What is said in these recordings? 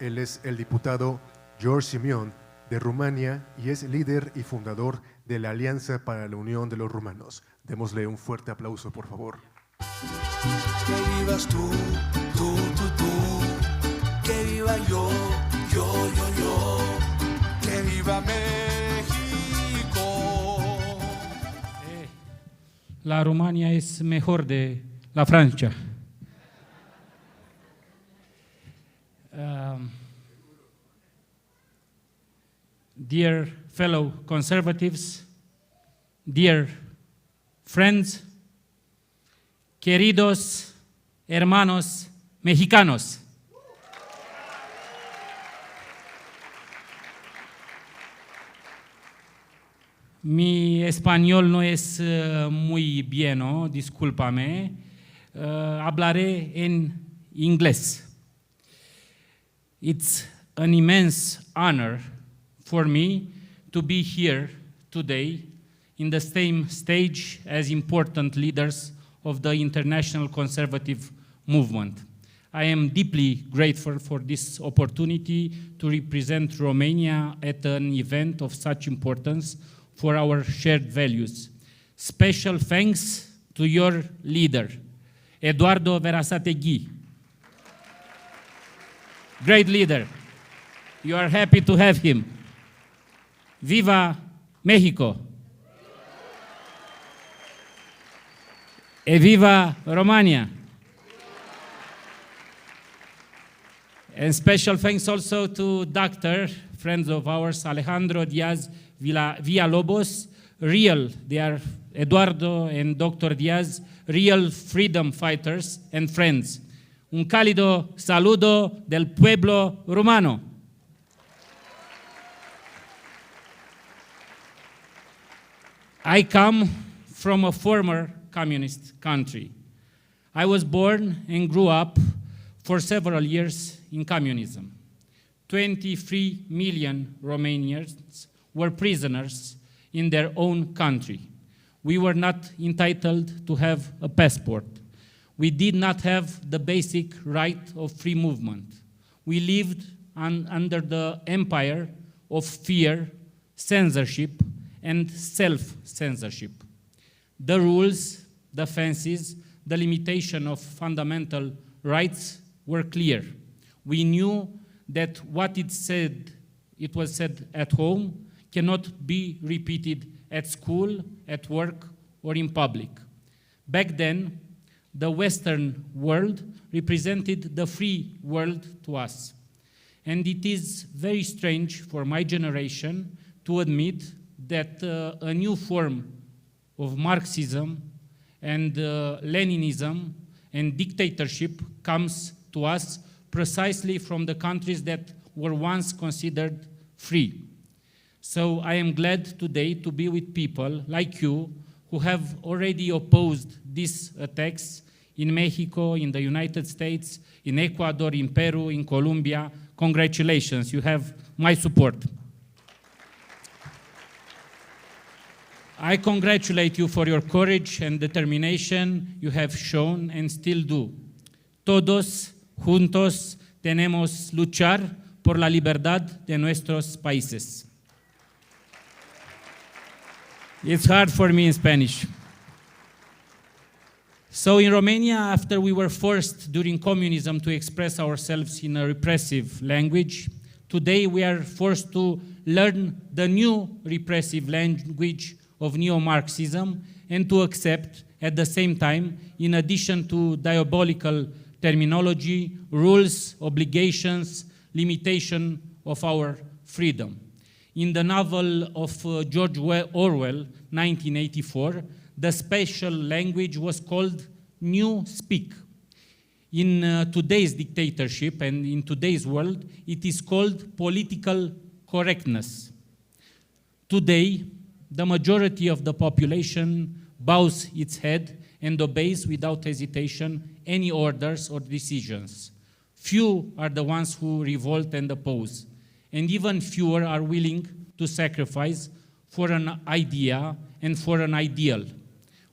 Él es el diputado George Simion de Rumania y es líder y fundador de la Alianza para la Unión de los Rumanos. Démosle un fuerte aplauso, por favor. Que vivas tú, que viva yo, que viva México. La Rumania es mejor de la Francia. Dear fellow conservatives, dear friends, queridos hermanos mexicanos. Mi español no es muy bien, ¿no? Discúlpame. Hablaré en inglés. It's an immense honor for me to be here today in the same stage as important leaders of the international conservative movement. I am deeply grateful for this opportunity to represent Romania at an event of such importance for our shared values. Special thanks to your leader, Eduardo Verasategui. Great leader. You are happy to have him. Viva México. E viva Romania. And special thanks also to Dr. friends of ours, Alejandro Diaz Villalobos, they are Eduardo and Dr. Diaz, real freedom fighters and friends. Un cálido saludo del pueblo rumano. I come from a former communist country. I was born and grew up for several years in communism. 23 million Romanians were prisoners in their own country. We were not entitled to have a passport. We did not have the basic right of free movement. We lived under the empire of fear, censorship, and self-censorship. The rules, the fences, the limitation of fundamental rights were clear. We knew that what it was said at home cannot be repeated at school, at work, or in public. Back then, the Western world represented the free world to us. And it is very strange for my generation to admit that a new form of Marxism and Leninism and dictatorship comes to us precisely from the countries that were once considered free. So I am glad today to be with people like you who have already opposed these attacks in Mexico, in the United States, in Ecuador, in Peru, in Colombia. Congratulations, you have my support. I congratulate you for your courage and determination you have shown and still do. Todos juntos tenemos luchar por la libertad de nuestros países. It's hard for me in Spanish. So in Romania, after we were forced during communism to express ourselves in a repressive language, today we are forced to learn the new repressive language of neo-Marxism and to accept at the same time, in addition to diabolical terminology, rules, obligations, limitation of our freedom. In the novel of George Orwell, 1984, the special language was called New Speak. In today's dictatorship and in today's world, it is called political correctness. Today, the majority of the population bows its head and obeys without hesitation any orders or decisions. Few are the ones who revolt and oppose, and even fewer are willing to sacrifice for an idea and for an ideal.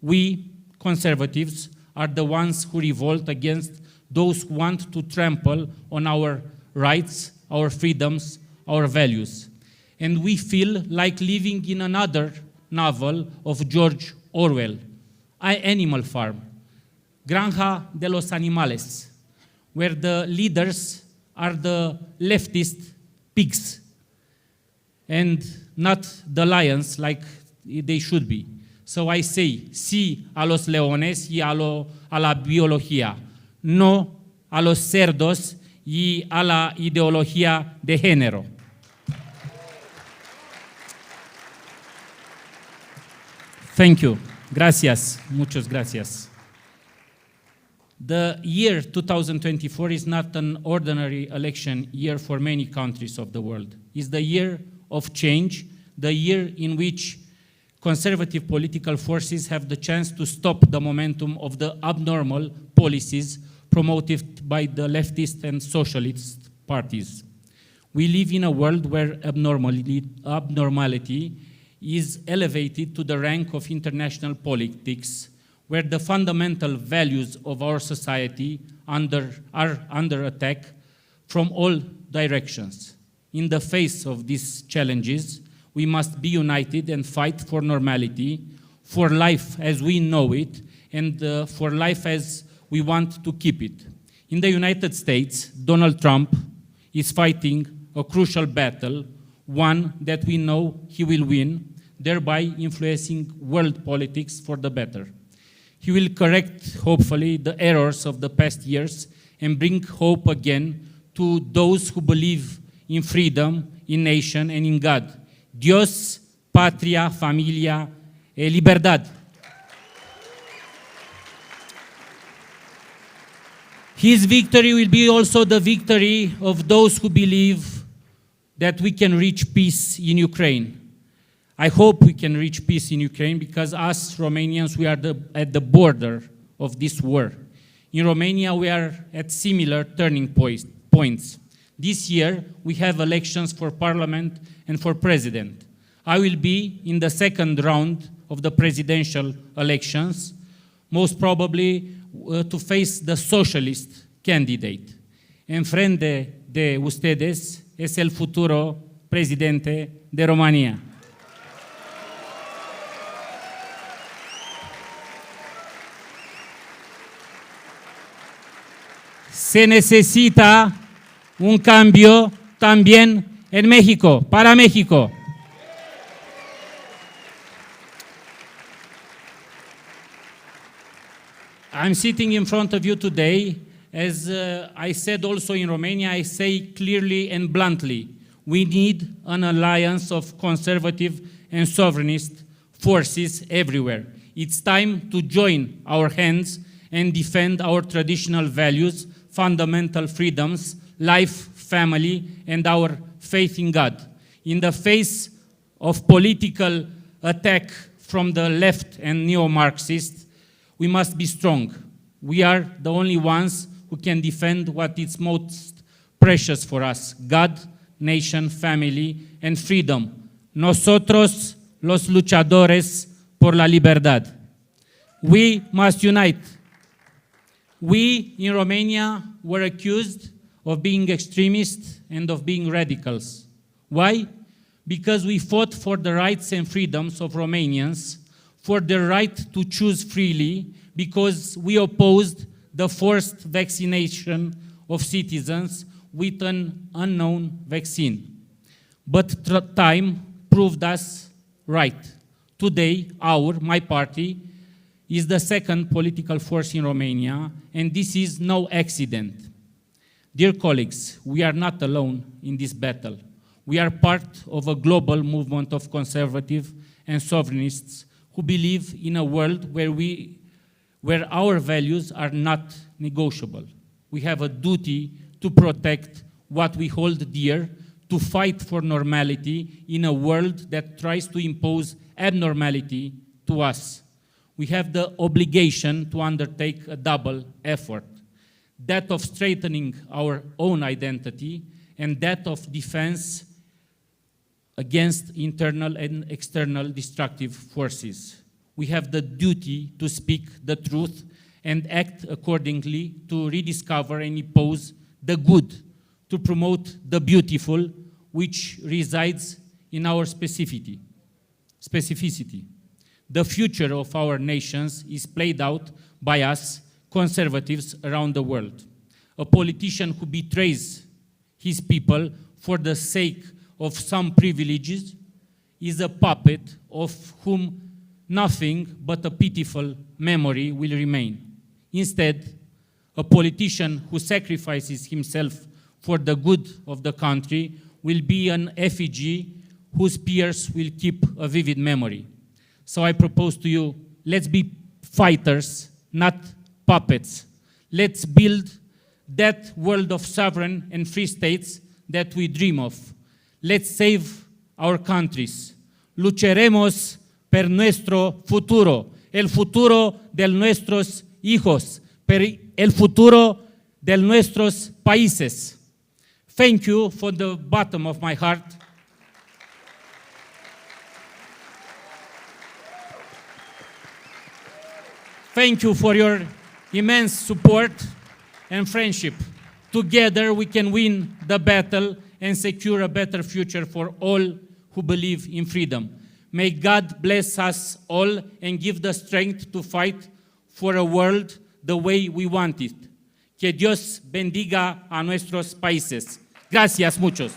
We, conservatives, are the ones who revolt against those who want to trample on our rights our freedoms, our values. And we feel like living in another novel of George Orwell, Animal Farm, Granja de los Animales, where the leaders are the leftist pigs and not the lions like they should be. So I say, sí a los leones y a la biología, no a los cerdos y a la ideología de género. Thank you. Gracias. Muchas gracias. The year 2024 is not an ordinary election year for many countries of the world. It's the year of change, the year in which conservative political forces have the chance to stop the momentum of the abnormal policies promoted by the leftist and socialist parties. We live in a world where abnormality is elevated to the rank of international politics, where the fundamental values of our society are under attack from all directions. In the face of these challenges, we must be united and fight for normality, for life as we know it, and for life as we want to keep it. In the United States, Donald Trump is fighting a crucial battle, one that we know he will win, thereby influencing world politics for the better. He will correct, hopefully, the errors of the past years and bring hope again to those who believe in freedom, in nation, and in God. Dios, patria, familia, libertad. His victory will be also the victory of those who believe that we can reach peace in Ukraine. I hope we can reach peace in Ukraine because us Romanians, we are at the border of this war. In Romania, we are at similar turning points. This year, we have elections for parliament and for president. I will be in the second round of the presidential elections, most probably to face the socialist candidate. Enfrente de ustedes es el futuro presidente de Romania. Se necesita un cambio también en México, para México. I'm sitting in front of you today, as I said also in Romania, I say clearly and bluntly, we need an alliance of conservative and sovereignist forces everywhere. It's time to join our hands and defend our traditional values, fundamental freedoms, life, family, and our faith in God. In the face of political attack from the left and neo-Marxists, we must be strong. We are the only ones who can defend what is most precious for us: God, nation, family, and freedom. Nosotros, los luchadores por la libertad. We must unite. We in Romania were accused of being extremists and of being radicals. Why? Because we fought for the rights and freedoms of Romanians, for the right to choose freely, because we opposed the forced vaccination of citizens with an unknown vaccine. But time proved us right. Today, my party, is the second political force in Romania, and this is no accident. Dear colleagues, we are not alone in this battle. We are part of a global movement of conservative and sovereignists who believe in a world where our values are not negotiable. We have a duty to protect what we hold dear, to fight for normality in a world that tries to impose abnormality to us. We have the obligation to undertake a double effort, that of strengthening our own identity and that of defense against internal and external destructive forces. We have the duty to speak the truth and act accordingly to rediscover and impose the good, to promote the beautiful, which resides in our specificity. The future of our nations is played out by us, conservatives around the world. A politician who betrays his people for the sake of some privileges is a puppet of whom nothing but a pitiful memory will remain. Instead, a politician who sacrifices himself for the good of the country will be an effigy whose peers will keep a vivid memory. So I propose to you, let's be fighters, not puppets. Let's build that world of sovereign and free states that we dream of. Let's save our countries. Lucharemos per nuestro futuro, el futuro de nuestros hijos, per el futuro de nuestros países. Thank you from the bottom of my heart. Thank you for your immense support and friendship. Together we can win the battle and secure a better future for all who believe in freedom. May God bless us all and give the strength to fight for a world the way we want it. Que Dios bendiga a nuestros países. Gracias muchos.